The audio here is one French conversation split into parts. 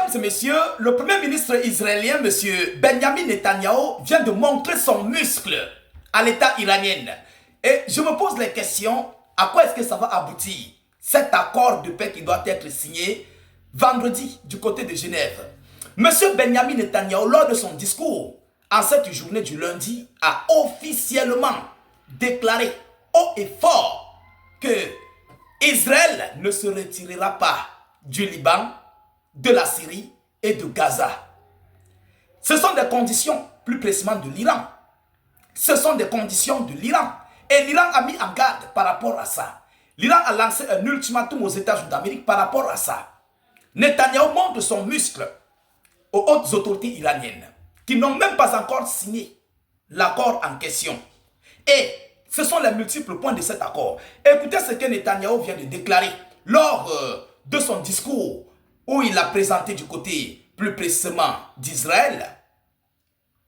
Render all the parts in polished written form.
Mesdames et messieurs, le premier ministre israélien, M. Benjamin Netanyahu, vient de montrer son muscle à l'État iranien. Et je me pose la question, à quoi est-ce que ça va aboutir, cet accord de paix qui doit être signé vendredi du côté de Genève? M. Benjamin Netanyahu, lors de son discours, en cette journée du lundi, a officiellement déclaré haut et fort que Israël ne se retirera pas du Liban, de la Syrie et de Gaza. Ce sont des conditions, plus précisément de l'Iran. Ce sont des conditions de l'Iran. Et l'Iran a mis en garde par rapport à ça. L'Iran a lancé un ultimatum aux États-Unis d'Amérique par rapport à ça. Netanyahou montre son muscle aux hautes autorités iraniennes qui n'ont même pas encore signé l'accord en question. Et ce sont les multiples points de cet accord. Écoutez ce que Netanyahou vient de déclarer lors de son discours où il a présenté du côté, plus précisément d'Israël,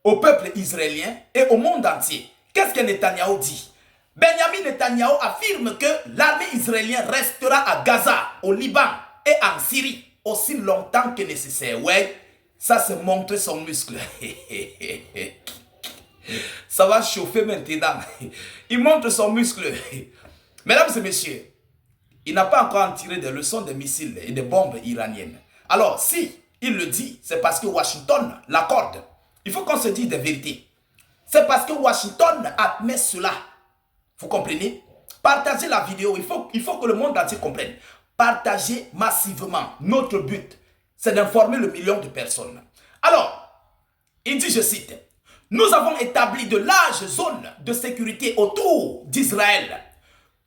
au peuple israélien et au monde entier. Qu'est-ce que Netanyahou dit? Benjamin Netanyahou affirme que l'armée israélienne restera à Gaza, au Liban et en Syrie aussi longtemps que nécessaire. Ouais, ça c'est montrer son muscle. Ça va chauffer maintenant. Il montre son muscle. Mesdames et messieurs, il n'a pas encore tiré des leçons des missiles et des bombes iraniennes. Alors, si il le dit, c'est parce que Washington l'accorde. Il faut qu'on se dise des vérités. C'est parce que Washington admet cela. Vous comprenez? Partagez la vidéo. Il faut que le monde entier comprenne. Partagez massivement. Notre but, c'est d'informer le million de personnes. Alors, il dit, je cite, « Nous avons établi de larges zones de sécurité autour d'Israël.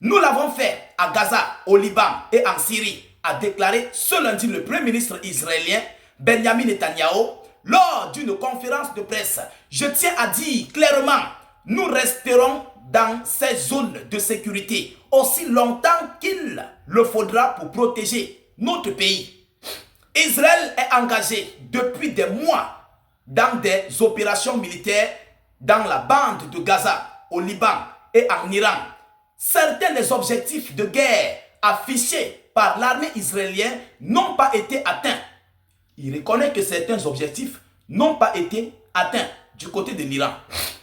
Nous l'avons fait à Gaza, au Liban et en Syrie, » a déclaré ce lundi le premier ministre israélien Benjamin Netanyahu lors d'une conférence de presse. Je tiens à dire clairement, nous resterons dans ces zones de sécurité aussi longtemps qu'il le faudra pour protéger notre pays. Israël est engagé depuis des mois dans des opérations militaires dans la bande de Gaza, au Liban et en Iran. Certains des objectifs de guerre affichés par l'armée israélienne n'ont pas été atteints. Il reconnaît que certains objectifs n'ont pas été atteints du côté de l'Iran.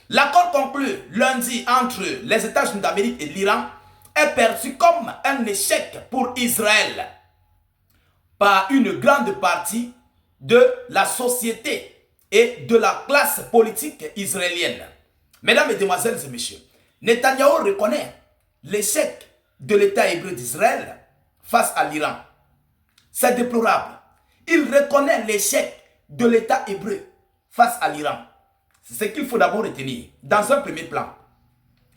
L'accord conclu lundi entre les États-Unis d'Amérique et l'Iran est perçu comme un échec pour Israël par une grande partie de la société et de la classe politique israélienne. Mesdames, Mesdemoiselles et Messieurs, Netanyahou reconnaît l'échec de l'État hébreu d'Israël face à l'Iran. C'est déplorable. Il reconnaît l'échec de l'État hébreu face à l'Iran. C'est ce qu'il faut d'abord retenir dans un premier plan.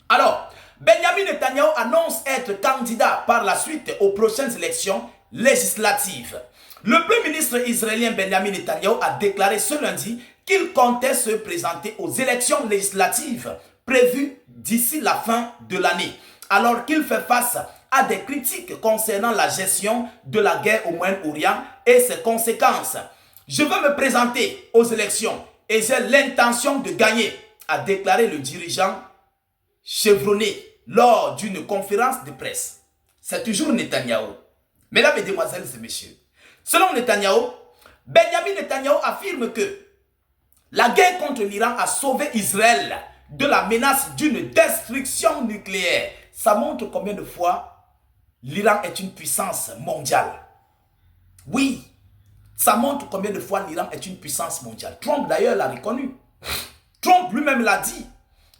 Alors, Benjamin Netanyahou annonce être candidat par la suite aux prochaines élections législatives. Le premier ministre israélien Benjamin Netanyahou a déclaré ce lundi qu'il comptait se présenter aux élections législatives prévues d'ici la fin de l'année, alors qu'il fait face à des critiques concernant la gestion de la guerre au Moyen-Orient et ses conséquences. Je veux me présenter aux élections et j'ai l'intention de gagner, a déclaré le dirigeant chevronné lors d'une conférence de presse. C'est toujours Netanyahou. Mesdames, Mesdemoiselles et Messieurs, selon Netanyahou, Benjamin Netanyahou affirme que la guerre contre l'Iran a sauvé Israël de la menace d'une destruction nucléaire. Ça montre combien de fois l'Iran est une puissance mondiale. Oui, ça montre combien de fois l'Iran est une puissance mondiale. Trump d'ailleurs l'a reconnu. Trump lui-même l'a dit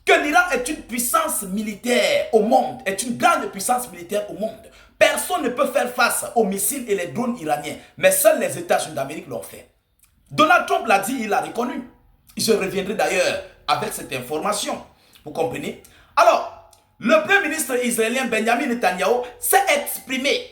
que l'Iran est une puissance militaire au monde, est une grande puissance militaire au monde. Personne ne peut faire face aux missiles et les drones iraniens, mais seuls les États-Unis d'Amérique l'ont fait. Donald Trump l'a dit, il l'a reconnu. Je reviendrai d'ailleurs avec cette information. Vous comprenez? Alors, le premier ministre israélien Benjamin Netanyahou s'est exprimé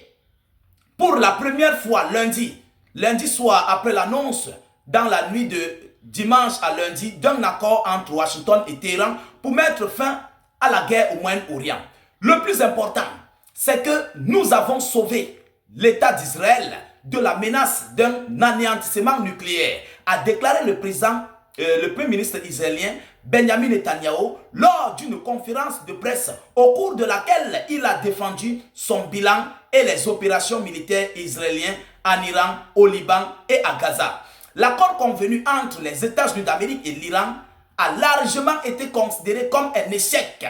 pour la première fois lundi soir après l'annonce dans la nuit de dimanche à lundi d'un accord entre Washington et Téhéran pour mettre fin à la guerre au Moyen-Orient. Le plus important, c'est que nous avons sauvé l'État d'Israël de la menace d'un anéantissement nucléaire, a déclaré le premier ministre israélien Benjamin Netanyahou lors d'une conférence de presse au cours de laquelle il a défendu son bilan et les opérations militaires israéliennes en Iran, au Liban et à Gaza. L'accord convenu entre les États-Unis d'Amérique et l'Iran a largement été considéré comme un échec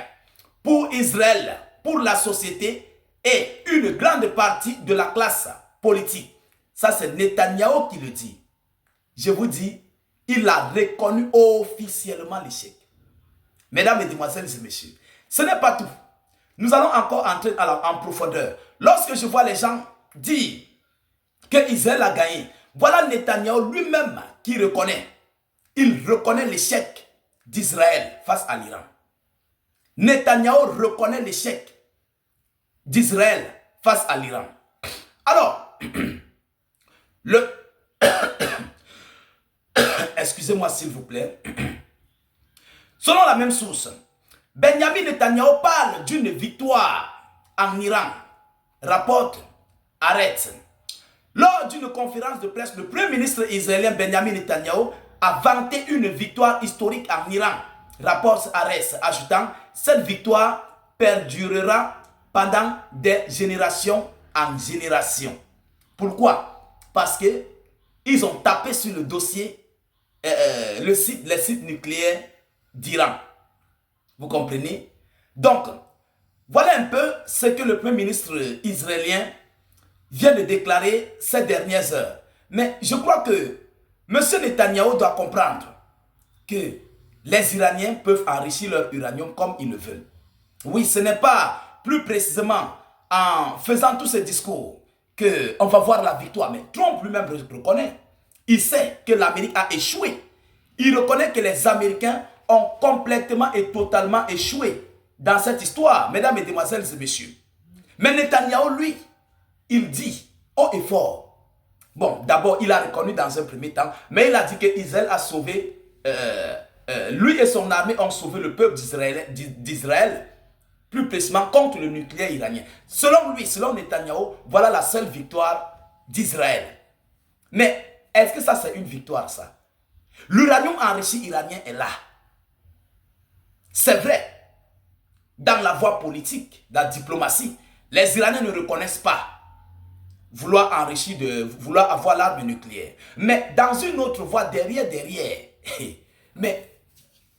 pour Israël, pour la société et une grande partie de la classe politique. Ça, c'est Netanyahou qui le dit. Je vous dis, il a reconnu officiellement l'échec. Mesdames, Mesdemoiselles et Messieurs, ce n'est pas tout. Nous allons encore entrer en profondeur. Lorsque je vois les gens dire que Israël a gagné, voilà Netanyahou lui-même qui reconnaît. Il reconnaît l'échec d'Israël face à l'Iran. Netanyahou reconnaît l'échec d'Israël face à l'Iran. Alors, excusez-moi s'il vous plaît. Selon la même source, Benjamin Netanyahou parle d'une victoire en Iran, rapporte Haaretz. Lors d'une conférence de presse, le premier ministre israélien Benjamin Netanyahou a vanté une victoire historique en Iran, rapporte Haaretz, ajoutant « Cette victoire perdurera pendant des générations en générations. » Pourquoi? Parce qu'ils ont tapé sur le dossier, les sites nucléaires d'Iran. Vous comprenez? Donc, voilà un peu ce que le premier ministre israélien vient de déclarer ces dernières heures. Mais je crois que M. Netanyahou doit comprendre que les Iraniens peuvent enrichir leur uranium comme ils le veulent. Oui, ce n'est pas plus précisément en faisant tous ces discours qu'on va voir la victoire. Mais Trump lui-même reconnaît. Il sait que l'Amérique a échoué. Il reconnaît que les Américains ont complètement et totalement échoué dans cette histoire, mesdames, mesdemoiselles et messieurs. Mais Netanyahou, lui, il dit haut et fort. Bon, d'abord, il a reconnu dans un premier temps, mais il a dit qu'Israël a sauvé, lui et son armée ont sauvé le peuple d'Israël, plus précisément contre le nucléaire iranien. Selon lui, selon Netanyahou, voilà la seule victoire d'Israël. Mais est-ce que ça, c'est une victoire, ça? L'uranium enrichi iranien est là. C'est vrai. Dans la voie politique, dans la diplomatie, les Iraniens ne reconnaissent pas vouloir avoir l'arme nucléaire. Mais dans une autre voie, derrière, mais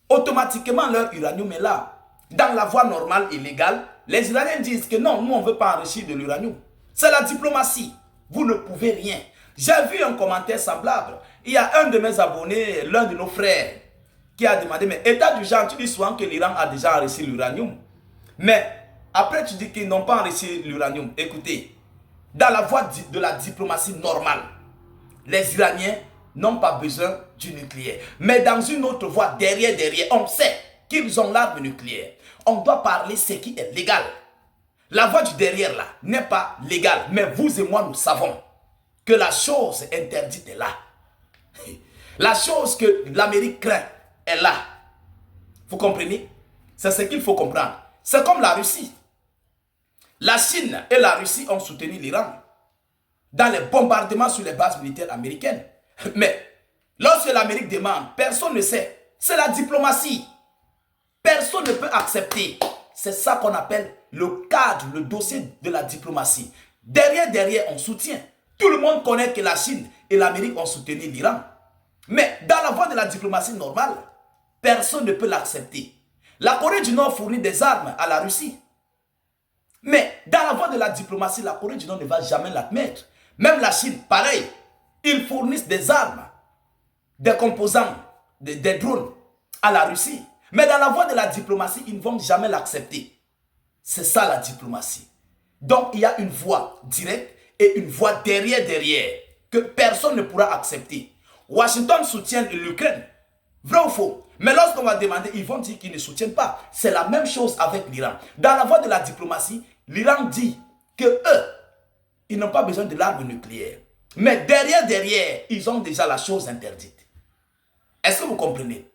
automatiquement leur uranium est là. Dans la voie normale et légale, les Iraniens disent que non, nous on ne veut pas enrichir de l'uranium. C'est la diplomatie. Vous ne pouvez rien. J'ai vu un commentaire semblable. Il y a un de mes abonnés, l'un de nos frères, qui a demandé, mais état du genre, tu dis souvent que l'Iran a déjà enrichi l'uranium. Mais après tu dis qu'ils n'ont pas enrichi l'uranium. Écoutez, dans la voie de la diplomatie normale, les Iraniens n'ont pas besoin du nucléaire. Mais dans une autre voie, derrière, on sait qu'ils ont l'arme nucléaire. On doit parler ce qui est légal. La voie du derrière là n'est pas légale. Mais vous et moi, nous savons que la chose interdite est là. La chose que l'Amérique craint est là. Vous comprenez? C'est ce qu'il faut comprendre. C'est comme la Russie. La Chine et la Russie ont soutenu l'Iran dans les bombardements sur les bases militaires américaines. Mais lorsque l'Amérique demande, personne ne sait. C'est la diplomatie. Personne ne peut accepter. C'est ça qu'on appelle le cadre, le dossier de la diplomatie. Derrière, on soutient. Tout le monde connaît que la Chine et l'Amérique ont soutenu l'Iran. Mais dans la voie de la diplomatie normale, personne ne peut l'accepter. La Corée du Nord fournit des armes à la Russie. Mais dans la voie de la diplomatie, la Corée du Nord ne va jamais l'admettre. Même la Chine, pareil. Ils fournissent des armes, des composants, des drones à la Russie. Mais dans la voie de la diplomatie, ils ne vont jamais l'accepter. C'est ça la diplomatie. Donc il y a une voie directe et une voie derrière que personne ne pourra accepter. Washington soutient l'Ukraine. Vrai ou faux? Mais lorsqu'on va demander, ils vont dire qu'ils ne soutiennent pas. C'est la même chose avec l'Iran. Dans la voie de la diplomatie, l'Iran dit que eux, ils n'ont pas besoin de l'arme nucléaire. Mais derrière, ils ont déjà la chose interdite. Est-ce que vous comprenez?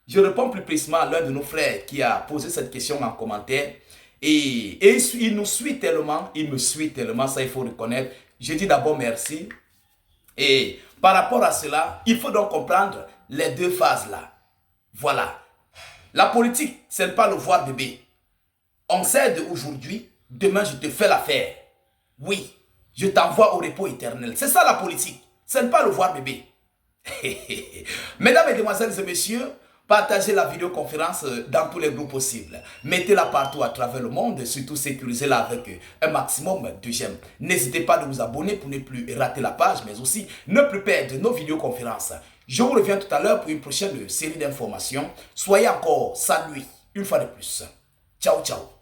Je réponds plus précisément à l'un de nos frères qui a posé cette question en commentaire. Et il nous suit tellement, il me suit tellement, ça il faut reconnaître. Je dis d'abord merci. Et par rapport à cela, il faut donc comprendre les deux phases là. Voilà. La politique, ce n'est pas le voir bébé. On s'aide aujourd'hui, demain je te fais l'affaire. Oui, je t'envoie au repos éternel. C'est ça la politique. Ce n'est pas le voir bébé. Mesdames, Mesdemoiselles et Messieurs, partagez la vidéoconférence dans tous les groupes possibles. Mettez-la partout à travers le monde et surtout sécurisez-la avec un maximum de j'aime. N'hésitez pas à vous abonner pour ne plus rater la page, mais aussi ne plus perdre nos vidéoconférences. Je vous reviens tout à l'heure pour une prochaine série d'informations. Soyez encore salués une fois de plus. Ciao, ciao.